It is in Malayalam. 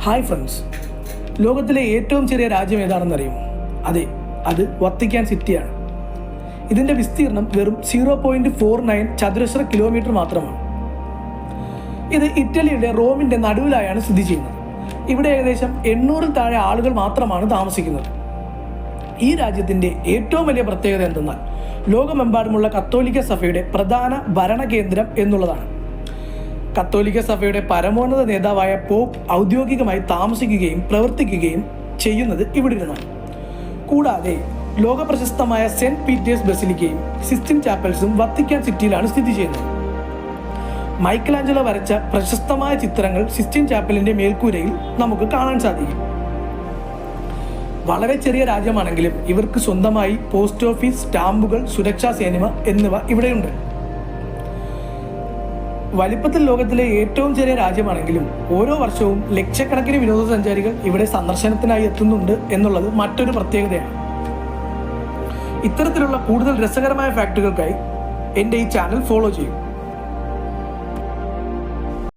ഹായ് ഫ്രണ്ട്സ്, ലോകത്തിലെ ഏറ്റവും ചെറിയ രാജ്യം ഏതാണെന്നറിയുമോ? അതെ, അത് വത്തിക്കാൻ സിറ്റിയാണ്. ഇതിൻ്റെ വിസ്തീർണം വെറും 0.49 ചതുരശ്ര കിലോമീറ്റർ മാത്രമാണ്. ഇത് ഇറ്റലിയുടെ റോമിൻ്റെ നടുവിലായാണ് സ്ഥിതി ചെയ്യുന്നത്. ഇവിടെ ഏകദേശം 800-ൽ താഴെ ആളുകൾ മാത്രമാണ് താമസിക്കുന്നത്. ഈ രാജ്യത്തിൻ്റെ ഏറ്റവും വലിയ പ്രത്യേകത എന്തെന്നാൽ ലോകമെമ്പാടുമുള്ള കത്തോലിക്ക സഭയുടെ പ്രധാന ഭരണകേന്ദ്രം എന്നുള്ളതാണ്. കത്തോലിക്ക സഭയുടെ പരമോന്നത നേതാവായ പോപ്പ് ഔദ്യോഗികമായി താമസിക്കുകയും പ്രവർത്തിക്കുകയും ചെയ്യുന്നത് ഇവിടെ ഇരുന്നാണ്. കൂടാതെ ലോകപ്രശസ്തമായ സെന്റ് പീറ്റേഴ്സ് ബസിലിക്കയും സിസ്റ്റീൻ ചാപ്പൽസും വത്തിക്കാൻ സിറ്റിയിലാണ് സ്ഥിതി ചെയ്യുന്നത്. മൈക്കലാഞ്ചലോ വരച്ച പ്രശസ്തമായ ചിത്രങ്ങൾ സിസ്റ്റീൻ ചാപ്പലിൻ്റെ മേൽക്കൂരയിൽ നമുക്ക് കാണാൻ സാധിക്കും. വളരെ ചെറിയ രാജ്യമാണെങ്കിലും ഇവർക്ക് സ്വന്തമായി പോസ്റ്റ് ഓഫീസ്, സ്റ്റാമ്പുകൾ, സുരക്ഷാ സേന എന്നിവ ഇവിടെയുണ്ട്. വലിപ്പത്തിൽ ലോകത്തിലെ ഏറ്റവും ചെറിയ രാജ്യമാണെങ്കിലും ഓരോ വർഷവും ലക്ഷക്കണക്കിന് വിനോദസഞ്ചാരികൾ ഇവിടെ സന്ദർശനത്തിനായി എത്തുന്നുണ്ട് എന്നുള്ളത് മറ്റൊരു പ്രത്യേകതയാണ്. ഇത്തരത്തിലുള്ള കൂടുതൽ രസകരമായ ഫാക്റ്റുകൾക്കായി എൻ്റെ ഈ ചാനൽ ഫോളോ ചെയ്യും.